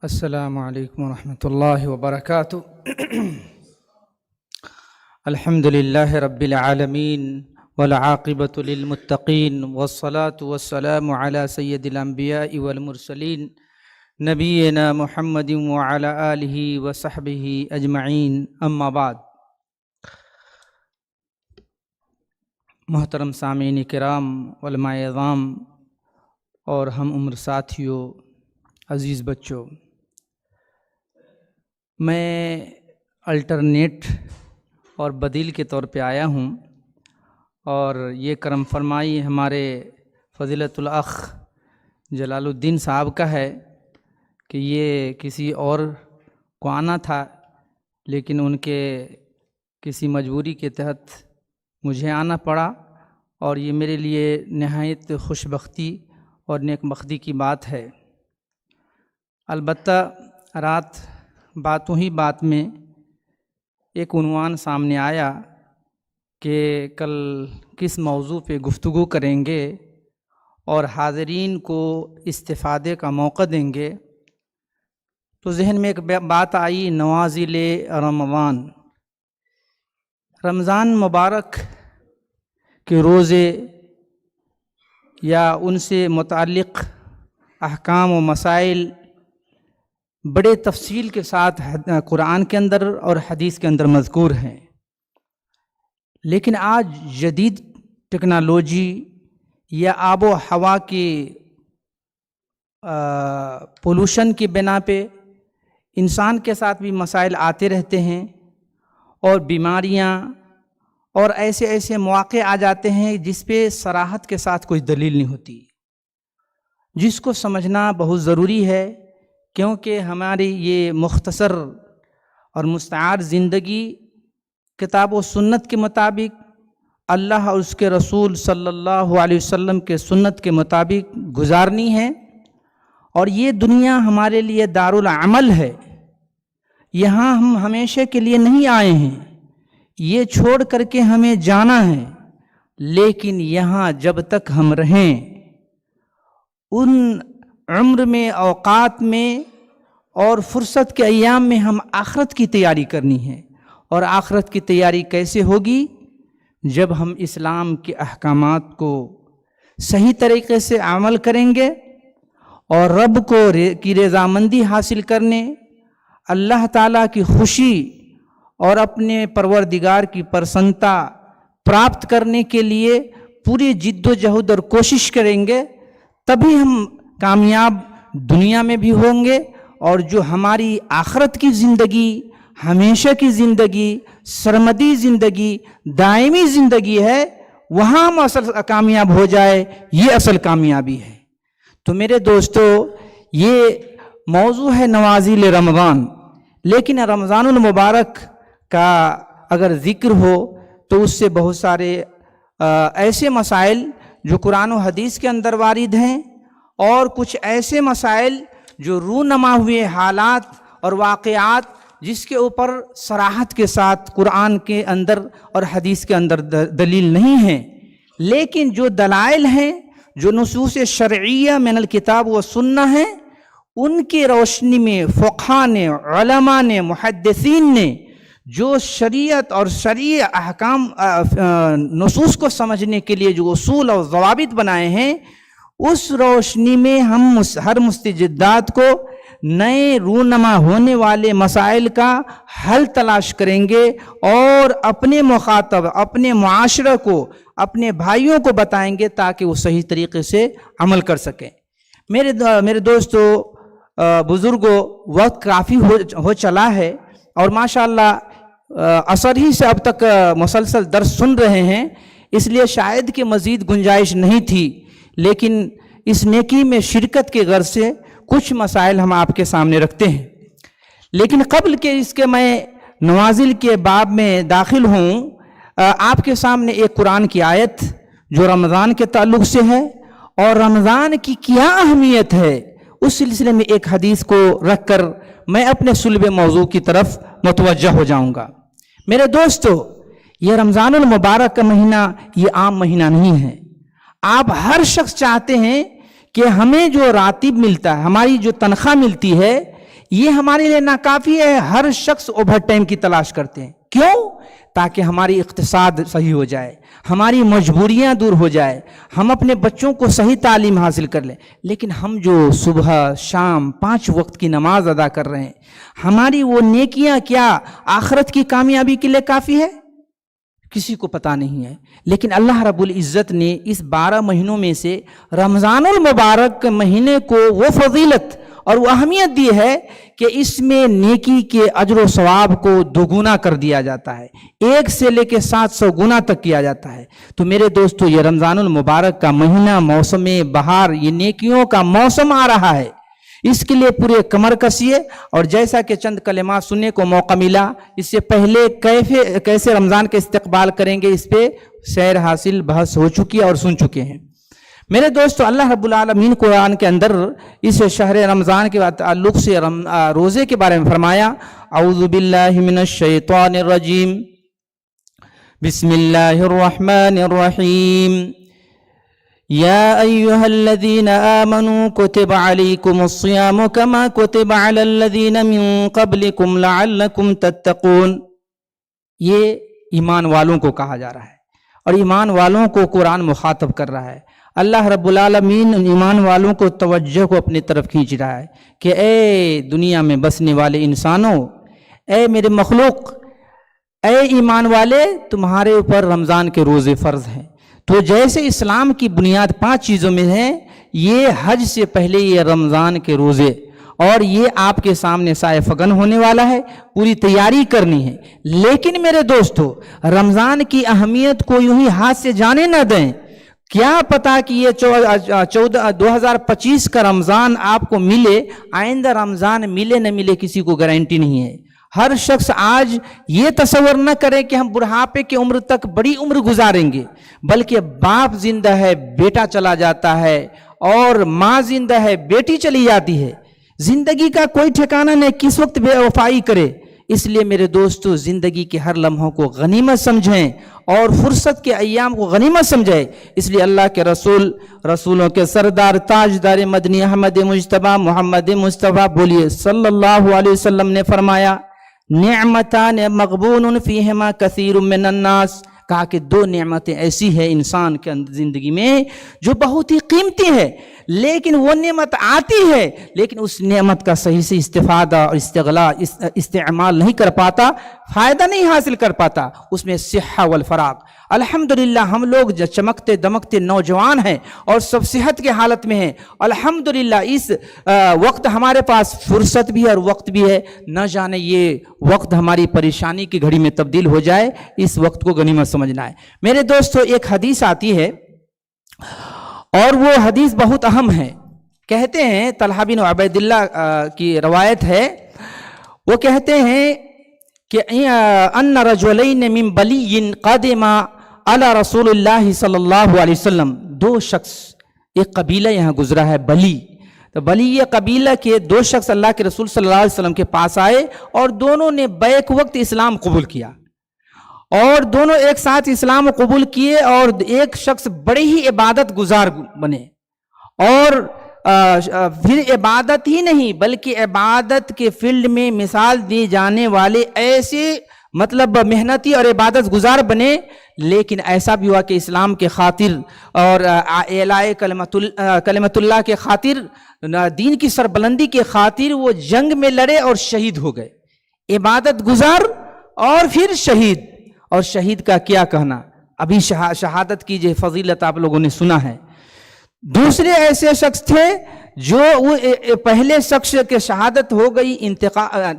السلام علیکم ورحمۃ اللہ وبرکاتہ۔ الحمد للہ رب العالمین والعاقبۃ للمتقین والصلاة والسلام علی سید الانبیاء والمرسلین نبینا محمد وعلی آلہ وصحبہ اجمعین، اما بعد۔ محترم سامعین کرام، علماء اعظام اور ہم عمر ساتھیوں، عزیز بچوں، میں الٹرنیٹ اور بدیل کے طور پہ آیا ہوں، اور یہ کرم فرمائی ہمارے فضیلت الاخ جلال الدین صاحب کا ہے کہ یہ کسی اور کو آنا تھا، لیکن ان کے کسی مجبوری کے تحت مجھے آنا پڑا، اور یہ میرے لیے نہایت خوش بختی اور نیک بختی کی بات ہے۔ البتہ رات باتوں ہی بات میں ایک عنوان سامنے آیا کہ کل کس موضوع پہ گفتگو کریں گے اور حاضرین کو استفادے کا موقع دیں گے، تو ذہن میں ایک بات آئی، نوازل رمضان۔ رمضان مبارک کے روزے یا ان سے متعلق احکام و مسائل بڑے تفصیل کے ساتھ قرآن کے اندر اور حدیث کے اندر مذکور ہیں، لیکن آج جدید ٹیکنالوجی یا آب و ہوا کی پولوشن کی بنا پہ انسان کے ساتھ بھی مسائل آتے رہتے ہیں، اور بیماریاں اور ایسے مواقع آ جاتے ہیں جس پہ صراحت کے ساتھ کوئی دلیل نہیں ہوتی، جس کو سمجھنا بہت ضروری ہے، کیونکہ ہماری یہ مختصر اور مستعار زندگی کتاب و سنت کے مطابق، اللہ اور اس کے رسول صلی اللہ علیہ وسلم کے سنت کے مطابق گزارنی ہے، اور یہ دنیا ہمارے لیے دارالعمل ہے۔ یہاں ہم ہمیشہ کے لیے نہیں آئے ہیں، یہ چھوڑ کر کے ہمیں جانا ہے، لیکن یہاں جب تک ہم رہیں، ان عمر میں، اوقات میں اور فرصت کے ایام میں ہم آخرت کی تیاری کرنی ہے۔ اور آخرت کی تیاری کیسے ہوگی؟ جب ہم اسلام کے احکامات کو صحیح طریقے سے عمل کریں گے، اور رب کی رضامندی حاصل کرنے، اللہ تعالیٰ کی خوشی اور اپنے پروردگار کی پرسنتا پراپت کرنے کے لیے پوری جد و جہد اور کوشش کریں گے، تبھی ہم کامیاب دنیا میں بھی ہوں گے، اور جو ہماری آخرت کی زندگی، ہمیشہ کی زندگی، سرمدی زندگی، دائمی زندگی ہے، وہاں ہم اصل کامیاب ہو جائے، یہ اصل کامیابی ہے۔ تو میرے دوستو، یہ موضوع ہے نوازل رمضان، لیکن رمضان المبارک کا اگر ذکر ہو تو اس سے بہت سارے ایسے مسائل جو قرآن و حدیث کے اندر وارد ہیں، اور کچھ ایسے مسائل جو رونما ہوئے حالات اور واقعات جس کے اوپر صراحت کے ساتھ قرآن کے اندر اور حدیث کے اندر دلیل نہیں ہے، لیکن جو دلائل ہیں، جو نصوص شرعیہ من الکتاب و سنہ ہیں، ان کی روشنی میں فقہاء نے، علماء نے، محدثین نے جو شریعت اور شرعی احکام نصوص کو سمجھنے کے لیے جو اصول اور ضوابط بنائے ہیں، اس روشنی میں ہم ہر مستجدات کو نئے رونما ہونے والے مسائل کا حل تلاش کریں گے، اور اپنے مخاطب، اپنے معاشرہ کو، اپنے بھائیوں کو بتائیں گے تاکہ وہ صحیح طریقے سے عمل کر سکیں۔ میرے دوستو، بزرگوں، وقت کافی ہو چلا ہے، اور ماشاءاللہ عصر ہی سے اب تک مسلسل درس سن رہے ہیں، اس لیے شاید کہ مزید گنجائش نہیں تھی، لیکن اس نیکی میں شرکت کے غرض سے کچھ مسائل ہم آپ کے سامنے رکھتے ہیں۔ لیکن قبل کے اس کے میں نوازل کے باب میں داخل ہوں، آپ کے سامنے ایک قرآن کی آیت جو رمضان کے تعلق سے ہے، اور رمضان کی کیا اہمیت ہے، اس سلسلے میں ایک حدیث کو رکھ کر میں اپنے صلب موضوع کی طرف متوجہ ہو جاؤں گا۔ میرے دوستو، یہ رمضان المبارک کا مہینہ یہ عام مہینہ نہیں ہے۔ آپ ہر شخص چاہتے ہیں کہ ہمیں جو راتب ملتا ہے، ہماری جو تنخواہ ملتی ہے، یہ ہمارے لیے ناکافی ہے. ہر شخص اوور ٹائم کی تلاش کرتے ہیں. کیوں؟ تاکہ ہماری اقتصاد صحیح ہو جائے, ہماری مجبوریاں دور ہو جائے, ہم اپنے بچوں کو صحیح تعلیم حاصل کر لیں. لیکن ہم جو صبح شام 5 وقت کی نماز ادا کر رہے ہیں, ہماری وہ نیکیاں کیا آخرت کی کامیابی کے لیے کافی ہے؟ کسی کو پتہ نہیں ہے. لیکن اللہ رب العزت نے اس 12 مہینوں میں سے رمضان المبارک مہینے کو وہ فضیلت اور وہ اہمیت دی ہے کہ اس میں نیکی کے اجر و ثواب کو دوگنا کر دیا جاتا ہے, 1 سے لے کے 700 گنا تک کیا جاتا ہے. تو میرے دوستو, یہ رمضان المبارک کا مہینہ موسم بہار, یہ نیکیوں کا موسم آ رہا ہے. اس کے لیے پورے کمر کسیے. اور جیسا کہ چند کلمات سننے کو موقع ملا, اس سے پہلے کیسے رمضان کا استقبال کریں گے, اس پہ سیر حاصل بحث ہو چکی ہے اور سن چکے ہیں. میرے دوستو, اللہ رب العالمین قرآن کے اندر اس شہر رمضان کے تعلق سے روزے کے بارے میں فرمایا, اعوذ باللہ من الشیطان الرجیم, بسم اللہ الرحمن الرحیم, یا ایہا الذین آمنوا کتب علیکم الصیام کما کتب علی الذین من قبلکم لعلکم تتقون. یہ ایمان والوں کو کہا جا رہا ہے, اور ایمان والوں کو قرآن مخاطب کر رہا ہے. اللہ رب العالمین ایمان والوں کو توجہ کو اپنی طرف کھینچ رہا ہے کہ اے دنیا میں بسنے والے انسانوں, اے میرے مخلوق, اے ایمان والے, تمہارے اوپر رمضان کے روزے فرض ہیں. تو جیسے اسلام کی بنیاد 5 چیزوں میں ہے, یہ حج سے پہلے یہ رمضان کے روزے, اور یہ آپ کے سامنے سائے فگن ہونے والا ہے, پوری تیاری کرنی ہے. لیکن میرے دوستو, رمضان کی اہمیت کو یوں ہی ہاتھ سے جانے نہ دیں. کیا پتا کہ یہ 2025 کا رمضان آپ کو ملے, آئندہ رمضان ملے نہ ملے کسی کو گارنٹی نہیں ہے. ہر شخص آج یہ تصور نہ کرے کہ ہم بڑھاپے کی عمر تک بڑی عمر گزاریں گے, بلکہ باپ زندہ ہے بیٹا چلا جاتا ہے, اور ماں زندہ ہے بیٹی چلی جاتی ہے. زندگی کا کوئی ٹھکانہ نہیں, کس وقت بے وفائی کرے. اس لیے میرے دوستو, زندگی کے ہر لمحوں کو غنیمت سمجھیں اور فرصت کے ایام کو غنیمت سمجھیں. اس لیے اللہ کے رسولوں کے سردار تاجدار مدنی احمد مجتبیٰ محمد مصطفیٰ بولیے صلی اللہ علیہ وسلم نے فرمایا, نعمتان مغبون فیہما کثیر من الناس. کہا کہ 2 نعمتیں ایسی ہیں انسان کے زندگی میں جو بہت ہی قیمتی ہے, لیکن وہ نعمت آتی ہے لیکن اس نعمت کا صحیح سے استفادہ اور استعمال نہیں کر پاتا, فائدہ نہیں حاصل کر پاتا. اس میں صحہ والفراغ. الحمدللہ ہم لوگ جو چمکتے دمکتے نوجوان ہیں اور سب صحت کے حالت میں ہیں, الحمدللہ اس وقت ہمارے پاس فرصت بھی ہے اور وقت بھی ہے. نہ جانے یہ وقت ہماری پریشانی کی گھڑی میں تبدیل ہو جائے, اس وقت کو غنیمت سمجھنا ہے. میرے دوستو, ایک حدیث آتی ہے اور وہ حدیث بہت اہم ہے. کہتے ہیں, طلحہ بن عبید اللہ کی روایت ہے, وہ کہتے ہیں کہ ان رجلین من بلی قدما علی رسول اللہ صلی اللہ علیہ وسلم. 2 شخص, ایک قبیلہ یہاں گزرا ہے بلی, تو بلی یہ قبیلہ کے 2 شخص اللہ کے رسول صلی اللہ علیہ وسلم کے پاس آئے, اور دونوں نے بیک وقت اسلام قبول کیا, اور دونوں ایک ساتھ اسلام قبول کیے, اور ایک شخص بڑے ہی عبادت گزار بنے, اور پھر عبادت ہی نہیں بلکہ عبادت کے فیلڈ میں مثال دی جانے والے ایسے مطلب محنتی اور عبادت گزار بنے. لیکن ایسا بھی ہوا کہ اسلام کے خاطر اور اعلاء کلمت اللہ کے خاطر, دین کی سربلندی کے خاطر وہ جنگ میں لڑے اور شہید ہو گئے. عبادت گزار اور پھر شہید, اور شہید کا کیا کہنا, ابھی شہادت کی جو فضیلت آپ لوگوں نے سنا ہے. دوسرے ایسے شخص تھے جو پہلے شخص کے شہادت ہو گئی,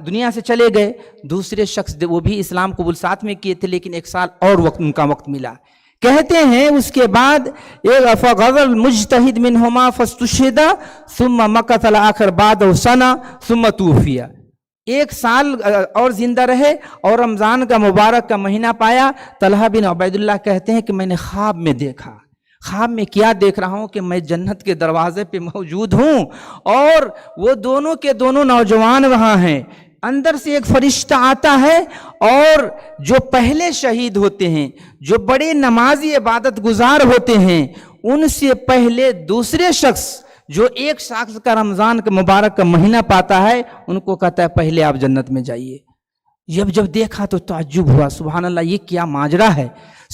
دنیا سے چلے گئے. دوسرے شخص وہ بھی اسلام قبول ساتھ میں کیے تھے, لیکن 1 سال اور ان کا وقت ملا. کہتے ہیں اس کے بعد فغض المجتہد منہما فاستشہد ثم مکث الآخر بعد سنہ ثم توفی. 1 سال اور زندہ رہے اور رمضان کا مبارک کا مہینہ پایا. طلحہ بن عبید اللہ کہتے ہیں کہ میں نے خواب میں دیکھا. خواب میں کیا دیکھ رہا ہوں کہ میں جنت کے دروازے پہ موجود ہوں, اور وہ دونوں کے دونوں نوجوان وہاں ہیں. اندر سے ایک فرشتہ آتا ہے, اور جو پہلے شہید ہوتے ہیں, جو بڑے نمازی عبادت گزار ہوتے ہیں, ان سے پہلے دوسرے شخص جو ایک شخص کا رمضان کا مبارک کا مہینہ پاتا ہے ان کو کہتا ہے پہلے آپ جنت میں جائیے۔ جب دیکھا تو تعجب ہوا، سبحان اللہ یہ کیا ماجرا ہے،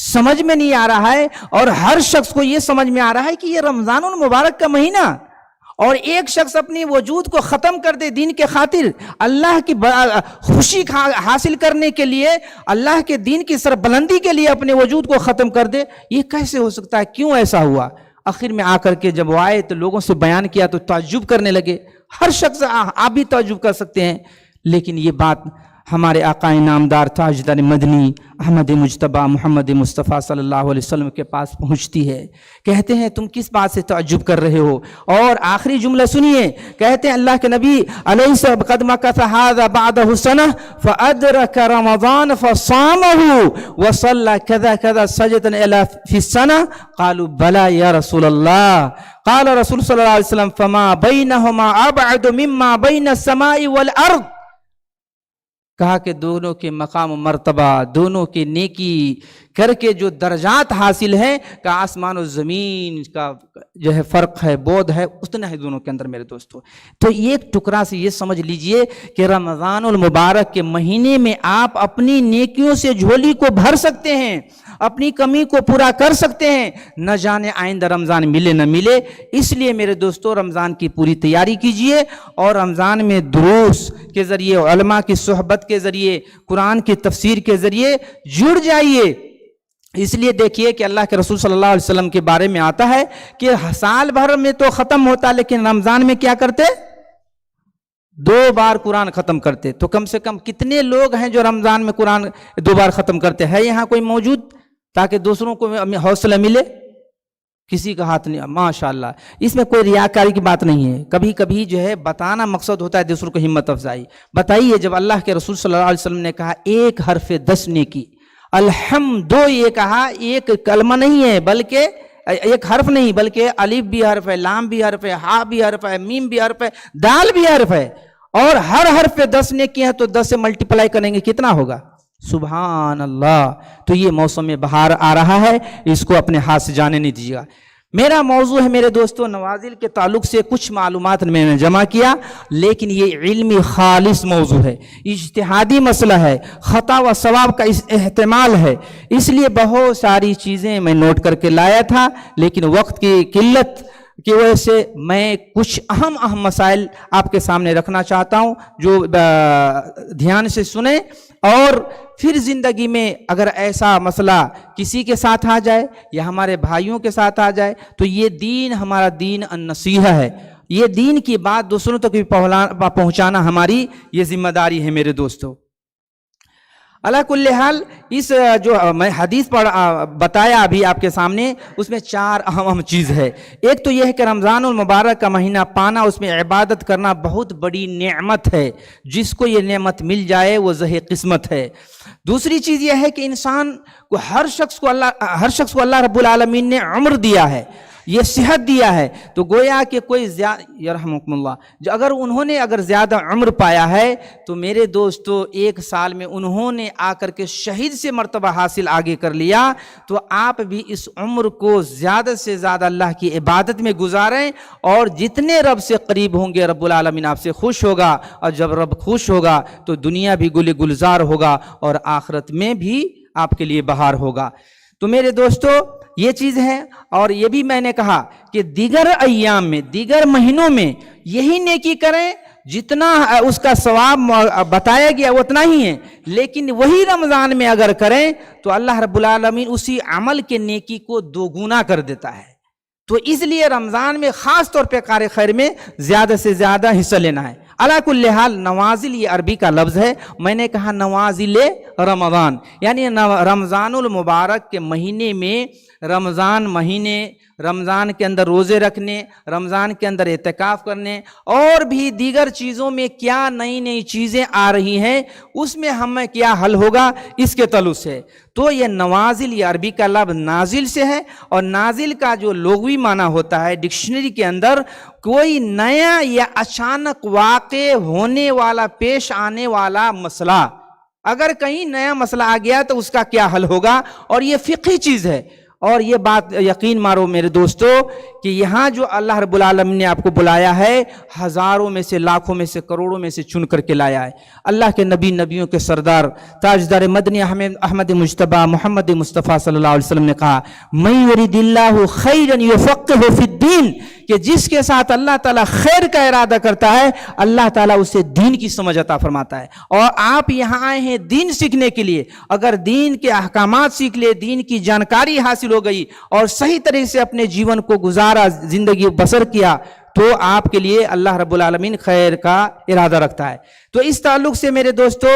سمجھ میں نہیں آ رہا ہے۔ اور ہر شخص کو یہ سمجھ میں آ رہا ہے کہ یہ رمضان المبارک کا مہینہ، اور ایک شخص اپنی وجود کو ختم کر دے دین کے خاطر، اللہ کی خوشی حاصل کرنے کے لیے، اللہ کے دین کی سربلندی کے لیے اپنے وجود کو ختم کر دے، یہ کیسے ہو سکتا ہے؟ کیوں ایسا ہوا؟ آخر میں آ کر کے جب وہ آئے تو لوگوں سے بیان کیا تو تعجب کرنے لگے۔ ہر شخص، آپ بھی تعجب کر سکتے ہیں، لیکن یہ بات ہمارے آقا نامدار تاجدار مدنی احمد مجتبیٰ محمد مصطفیٰ صلی اللہ علیہ وسلم کے پاس پہنچتی ہے۔ کہتے ہیں تم کس بات سے تعجب کر رہے ہو؟ اور آخری جملہ سنیے، کہتے ہیں اللہ کے نبی علیہ السلام قد مکث ھذا بعدہ سنہ فادرک رمضان فصامہ وصلی کذا کذا سجدۃ فی السنہ قالوا بلی یا رسول اللہ قال رسول صلی اللہ علیہ وسلم فما بینہما ابعد مما بین السماء والارض۔ کہا کہ دونوں کے مقام و مرتبہ، دونوں کے نیکی کر کے جو درجات حاصل ہیں کہ آسمان و زمین کا جو ہے فرق ہے، بعد ہے، اتنا ہے دونوں کے اندر میرے دوستو۔ تو ایک ٹکڑا سے یہ سمجھ لیجئے کہ رمضان المبارک کے مہینے میں آپ اپنی نیکیوں سے جھولی کو بھر سکتے ہیں، اپنی کمی کو پورا کر سکتے ہیں، نہ جانے آئندہ رمضان ملے نہ ملے۔ اس لیے میرے دوستو رمضان کی پوری تیاری کیجئے، اور رمضان میں دروس کے ذریعے، علماء کی صحبت کے ذریعے، قرآن کی تفسیر کے ذریعے جڑ جائیے۔ اس لیے دیکھیے کہ اللہ کے رسول صلی اللہ علیہ وسلم کے بارے میں آتا ہے کہ سال بھر میں تو ختم ہوتا، لیکن رمضان میں کیا کرتے؟ 2 بار قرآن ختم کرتے۔ تو کم سے کم کتنے لوگ ہیں جو رمضان میں قرآن 2 بار ختم کرتے ہیں؟ یہاں کوئی موجود تاکہ دوسروں کو حوصلہ ملے؟ کسی کا ہاتھ نہیں، ماشاءاللہ۔ اس میں کوئی ریاکاری کی بات نہیں ہے، کبھی کبھی جو ہے بتانا مقصد ہوتا ہے دوسروں کو ہمت افزائی۔ بتائیے جب اللہ کے رسول صلی اللہ علیہ وسلم نے کہا ایک حرف 10 نیکی، الحمد، یہ کہا ایک کلمہ نہیں ہے بلکہ ایک حرف نہیں بلکہ الف بھی حرف ہے، لام بھی حرف ہے، ہا بھی حرف ہے، میم بھی حرف ہے، دال بھی حرف ہے، اور ہر حرف پہ 10 نیکی ہیں تو 10 سے ملٹیپلائی کریں گے کتنا ہوگا؟ سبحان اللہ۔ تو یہ موسم بہار آ رہا ہے، اس کو اپنے ہاتھ سے جانے نہیں دیجیے گا۔ میرا موضوع ہے میرے دوستوں نوازل کے تعلق سے کچھ معلومات میں نے جمع کیا، لیکن یہ علمی خالص موضوع ہے، اجتہادی مسئلہ ہے، خطا و ثواب کا احتمال ہے، اس لیے بہت ساری چیزیں میں نوٹ کر کے لایا تھا، لیکن وقت کی قلت کی وجہ سے میں کچھ اہم مسائل آپ کے سامنے رکھنا چاہتا ہوں، جو دھیان سے سنیں، اور پھر زندگی میں اگر ایسا مسئلہ کسی کے ساتھ آ جائے یا ہمارے بھائیوں کے ساتھ آ جائے تو یہ دین ہمارا دین النصیحہ ہے، یہ دین کی بات دوسروں تک بھی پہنچانا ہماری یہ ذمہ داری ہے میرے دوستو۔ علی کل حال اس جو میں حدیث بتایا ابھی آپ کے سامنے، اس میں 4 اہم چیز ہے۔ ایک تو یہ ہے کہ رمضان المبارک کا مہینہ پانا، اس میں عبادت کرنا بہت بڑی نعمت ہے، جس کو یہ نعمت مل جائے وہ زہ قسمت ہے۔ دوسری چیز یہ ہے کہ انسان کو ہر شخص کو اللہ رب العالمین نے عمر دیا ہے، یہ صحت دیا ہے، تو گویا کہ کوئی یرحمکم اللہ اگر انہوں نے زیادہ عمر پایا ہے تو میرے دوستو 1 سال میں انہوں نے آ کر کے شہید سے مرتبہ حاصل آگے کر لیا، تو آپ بھی اس عمر کو زیادہ سے زیادہ اللہ کی عبادت میں گزاریں، اور جتنے رب سے قریب ہوں گے رب العالمین آپ سے خوش ہوگا، اور جب رب خوش ہوگا تو دنیا بھی گل گلزار ہوگا اور آخرت میں بھی آپ کے لیے بہار ہوگا۔ تو میرے دوستو یہ چیز ہے، اور یہ بھی میں نے کہا کہ دیگر ایام میں، دیگر مہینوں میں یہی نیکی کریں، جتنا اس کا ثواب بتایا گیا اتنا ہی ہے، لیکن وہی رمضان میں اگر کریں تو اللہ رب العالمین اسی عمل کے نیکی کو 2 گنا کر دیتا ہے۔ تو اس لیے رمضان میں خاص طور پہ کار خیر میں زیادہ سے زیادہ حصہ لینا ہے۔ علی کل حال نوازل یہ عربی کا لفظ ہے، میں نے کہا نوازل رمضان، یعنی رمضان المبارک کے مہینے میں، رمضان کے اندر روزے رکھنے، رمضان کے اندر اعتکاف کرنے، اور بھی دیگر چیزوں میں کیا نئی چیزیں آ رہی ہیں، اس میں ہمیں کیا حل ہوگا اس کے تعلق سے۔ تو یہ نوازل یہ عربی کا لفظ نازل سے ہے، اور نازل کا جو لغوی معنی ہوتا ہے ڈکشنری کے اندر کوئی نیا یا اچانک واقع ہونے والا، پیش آنے والا مسئلہ، اگر کہیں نیا مسئلہ آ گیا تو اس کا کیا حل ہوگا، اور یہ فقہی چیز ہے، اور یہ بات یقین مارو میرے دوستو کہ یہاں جو اللہ رب العالمین نے آپ کو بلایا ہے ہزاروں میں سے لاکھوں میں سے کروڑوں میں سے چن کر کے لایا ہے. اللہ کے نبی نبیوں کے سردار تاجدار مدنی احمد مجتبیٰ محمد مصطفیٰ صلی اللہ علیہ وسلم نے کہا من یرید اللہ خیرا یفقہہ فی الدین کہ جس کے ساتھ اللہ تعالیٰ خیر کا ارادہ کرتا ہے اللہ تعالیٰ اسے دین کی سمجھ عطا فرماتا ہے. اور آپ یہاں آئے ہیں دین سیکھنے کے لیے. اگر دین کے احکامات سیکھ لے, دین کی جانکاری حاصل ہو گئی اور صحیح طریقے سے اپنے جیون کو گزارا, زندگی بسر کیا, تو آپ کے لیے اللہ رب العالمین خیر کا ارادہ رکھتا ہے. تو اس تعلق سے میرے دوستو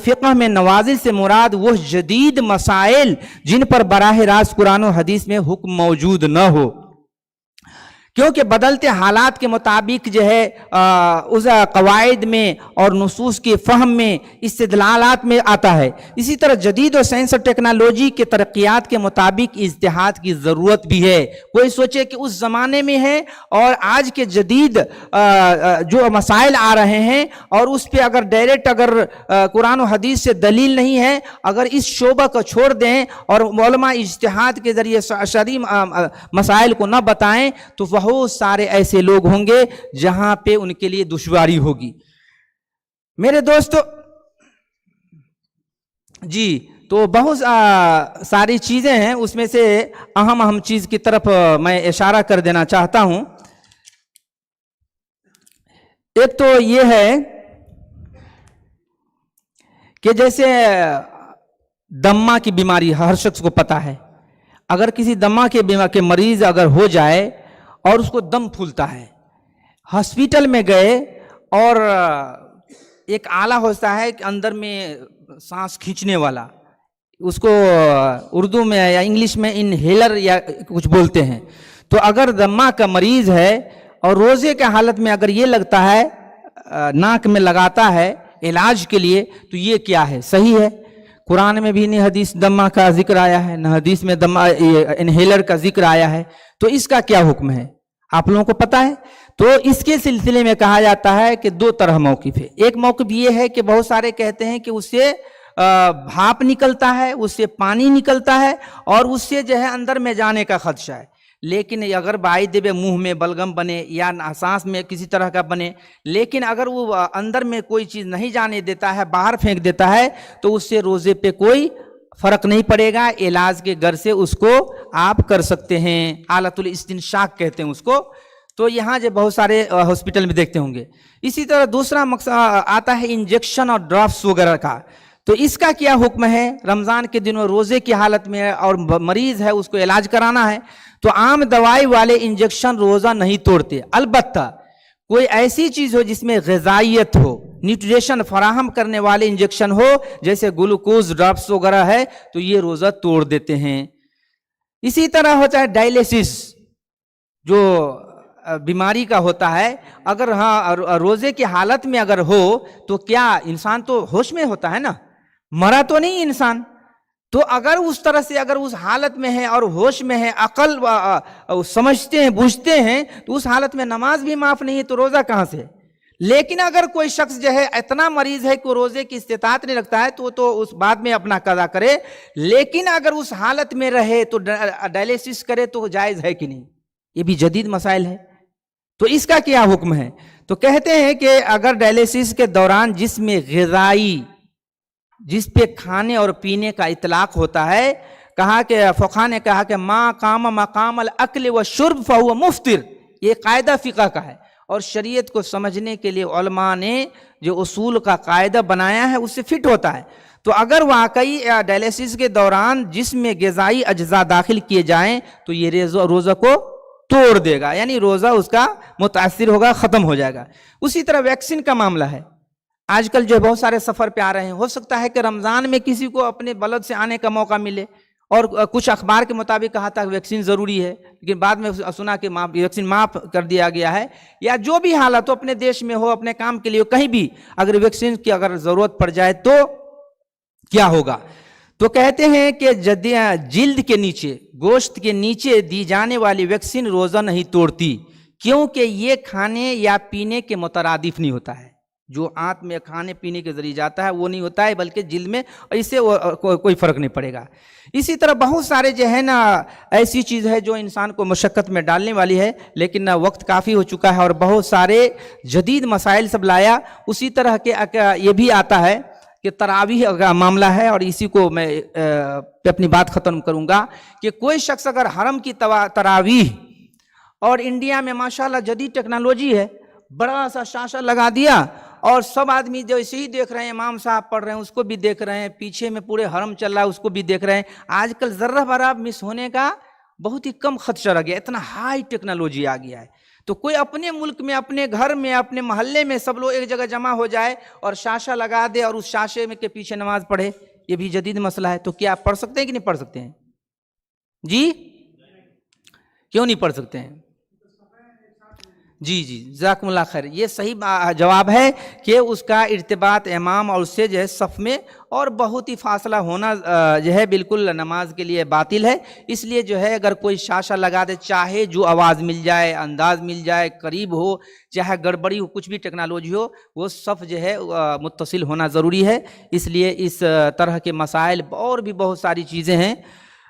فقہ میں نوازل سے مراد وہ جدید مسائل جن پر براہ راست قرآن و حدیث میں حکم موجود نہ ہو, کیونکہ بدلتے حالات کے مطابق جو ہے اس قواعد میں اور نصوص کے فہم میں استدلالات میں آتا ہے. اسی طرح جدید اور سائنس اور ٹیکنالوجی کے ترقیات کے مطابق اجتہاد کی ضرورت بھی ہے. کوئی سوچے کہ اس زمانے میں ہے اور آج کے جدید جو مسائل آ رہے ہیں اور اس پہ اگر ڈائریکٹ اگر قرآن و حدیث سے دلیل نہیں ہے, اگر اس شعبہ کو چھوڑ دیں اور علماء اجتہاد کے ذریعے شرعی مسائل کو نہ بتائیں تو بہت سارے ایسے لوگ ہوں گے جہاں پہ ان کے لیے دشواری ہوگی. میرے دوستو جی تو بہت ساری چیزیں ہیں, اس میں سے اہم چیز کی طرف میں اشارہ کر دینا چاہتا ہوں. ایک تو یہ ہے کہ جیسے دمہ کی بیماری ہر شخص کو پتا ہے. اگر کسی دمہ کے مریض اگر ہو جائے اور اس کو دم پھولتا ہے, ہاسپیٹل میں گئے اور ایک آلہ ہوتا ہے کہ اندر میں سانس کھینچنے والا, اس کو اردو میں یا انگلش میں انہیلر یا کچھ بولتے ہیں. تو اگر دمہ کا مریض ہے اور روزے کے حالت میں اگر یہ لگتا ہے ناک میں لگاتا ہے علاج کے لیے, تو یہ کیا ہے؟ صحیح ہے. قرآن میں بھی نہیں حدیث دمہ کا ذکر آیا ہے, نہ حدیث میں دمہ انہیلر کا ذکر آیا ہے. تو اس کا کیا حکم ہے آپ لوگوں کو پتا ہے؟ تو اس کے سلسلے میں کہا جاتا ہے کہ دو طرح موقف ہے. ایک موقف یہ ہے کہ بہت سارے کہتے ہیں کہ اس سے بھاپ نکلتا ہے, اس سے پانی نکلتا ہے اور اس سے جو ہے اندر میں جانے کا خدشہ ہے. لیکن اگر باعث منہ میں بلغم بنے یا سانس میں کسی طرح کا بنے, لیکن اگر وہ اندر میں کوئی چیز نہیں جانے دیتا ہے, باہر پھینک دیتا ہے, تو اس سے روزے پہ کوئی فرق نہیں پڑے گا. علاج کے گھر سے اس کو آپ کر سکتے ہیں, آلۃ الاستنشاق کہتے ہیں اس کو. تو یہاں جو بہت سارے ہاسپٹل میں دیکھتے ہوں گے. اسی طرح دوسرا مقصد آتا ہے انجیکشن اور ڈراپس وغیرہ کا. تو اس کا کیا حکم ہے؟ رمضان کے دنوں روزے کی حالت میں اور مریض ہے اس کو علاج کرانا ہے, تو عام دوائی والے انجیکشن روزہ نہیں توڑتے. البتہ کوئی ایسی چیز ہو جس میں غذائیت ہو, نیوٹریشن فراہم کرنے والے انجیکشن ہو, جیسے گلوکوز ڈراپس وغیرہ ہے, تو یہ روزہ توڑ دیتے ہیں. اسی طرح ہوتا ہے ڈائلیسس, جو بیماری کا ہوتا ہے. اگر روزے کی حالت میں اگر ہو تو کیا انسان تو ہوش میں ہوتا ہے نا, مرا تو نہیں انسان. تو اگر اس طرح سے اگر اس حالت میں ہے اور ہوش میں ہے, عقل سمجھتے ہیں بوجھتے ہیں, تو اس حالت میں نماز بھی معاف نہیں ہے, تو روزہ کہاں سے؟ لیکن اگر کوئی شخص جو ہے اتنا مریض ہے کہ روزے کی استطاعت نہیں رکھتا ہے, تو اس بعد میں اپنا قضا کرے. لیکن اگر اس حالت میں رہے تو ڈائلیسس کرے تو جائز ہے کہ نہیں؟ یہ بھی جدید مسائل ہے. تو اس کا کیا حکم ہے؟ تو کہتے ہیں کہ اگر ڈائلیسس کے دوران جس میں غذائی, جس پہ کھانے اور پینے کا اطلاق ہوتا ہے, کہا کہ فقہ نے کہا کہ ما قام مقام الاکل والشرب فہو مفطر. یہ قاعدہ فقہ کا ہے اور شریعت کو سمجھنے کے لیے علماء نے جو اصول کا قاعدہ بنایا ہے اس سے فٹ ہوتا ہے. تو اگر واقعی ڈائلیسس کے دوران جسم میں غذائی اجزاء داخل کیے جائیں تو یہ روزہ کو توڑ دے گا, یعنی روزہ اس کا متاثر ہوگا, ختم ہو جائے گا. اسی طرح ویکسین کا معاملہ ہے. آج کل جو بہت سارے سفر پہ آ رہے ہیں, ہو سکتا ہے کہ رمضان میں کسی کو اپنے بلد سے آنے کا موقع ملے, اور کچھ اخبار کے مطابق کہا تھا کہ ویکسین ضروری ہے, لیکن بعد میں سنا کہ ویکسین معاف کر دیا گیا ہے. یا جو بھی حالت ہو, اپنے دیش میں ہو, اپنے کام کے لیے ہو, کہیں بھی اگر ویکسین کی اگر ضرورت پڑ جائے تو کیا ہوگا؟ تو کہتے ہیں کہ جلد کے نیچے, گوشت کے نیچے دی جانے والی ویکسین روزہ نہیں توڑتی, کیونکہ یہ کھانے یا پینے کے مترادف نہیں ہوتا ہے. جو آنت میں کھانے پینے کے ذریعے جاتا ہے وہ نہیں ہوتا ہے، بلکہ جلد میں، اس سے کوئی فرق نہیں پڑے گا۔ اسی طرح بہت سارے جو ہے نا ایسی چیز ہے جو انسان کو مشقت میں ڈالنے والی ہے، لیکن وقت کافی ہو چکا ہے اور بہت سارے جدید مسائل سب لایا۔ اسی طرح کے یہ بھی آتا ہے کہ تراویح کا معاملہ ہے، اور اسی کو میں اپنی بات ختم کروں گا کہ کوئی شخص اگر حرم کی تراویح، اور انڈیا میں ماشاءاللہ جدید ٹیکنالوجی ہے، بڑا سا شاشہ لگا دیا اور سب آدمی جو ایسے ہی دیکھ رہے ہیں، امام صاحب پڑھ رہے ہیں اس کو بھی دیکھ رہے ہیں، پیچھے میں پورے حرم چل رہا ہے اس کو بھی دیکھ رہے ہیں۔ آج کل ذرہ برابر مس ہونے کا بہت ہی کم خدشہ رہ گیا، اتنا ہائی ٹیکنالوجی آ گیا ہے۔ تو کوئی اپنے ملک میں، اپنے گھر میں، اپنے محلے میں سب لوگ ایک جگہ جمع ہو جائے اور شاشہ لگا دے اور اس شاشے میں کے پیچھے نماز پڑھے، یہ بھی جدید مسئلہ ہے۔ تو کیا آپ پڑھ سکتے ہیں کہ نہیں پڑھ سکتے ہیں؟ جی کیوں نہیں پڑھ سکتے ہیں؟ جی جزاکم اللہ خیر، یہ صحیح جواب ہے کہ اس کا ارتباط امام اور اس سے جو ہے صف میں اور بہت ہی فاصلہ ہونا جو ہے بالکل نماز کے لیے باطل ہے۔ اس لیے جو ہے اگر کوئی شاشہ لگا دے، چاہے جو آواز مل جائے، انداز مل جائے، قریب ہو، چاہے گڑبڑی ہو، کچھ بھی ٹیکنالوجی ہو، وہ صف جو ہے متصل ہونا ضروری ہے۔ اس لیے اس طرح کے مسائل اور بھی بہت ساری چیزیں ہیں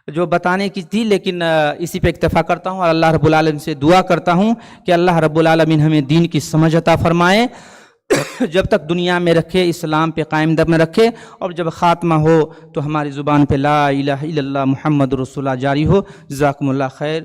جو بتانے کی تھی، لیکن اسی پہ اکتفا کرتا ہوں اور اللہ رب العالمین سے دعا کرتا ہوں کہ اللہ رب العالمین ہمیں دین کی سمجھ عطا فرمائے، جب تک دنیا میں رکھے اسلام پہ قائم دم میں رکھے، اور جب خاتمہ ہو تو ہماری زبان پہ لا الہ الا اللہ محمد رسول اللہ جاری ہو۔ جزاکم اللہ خیر۔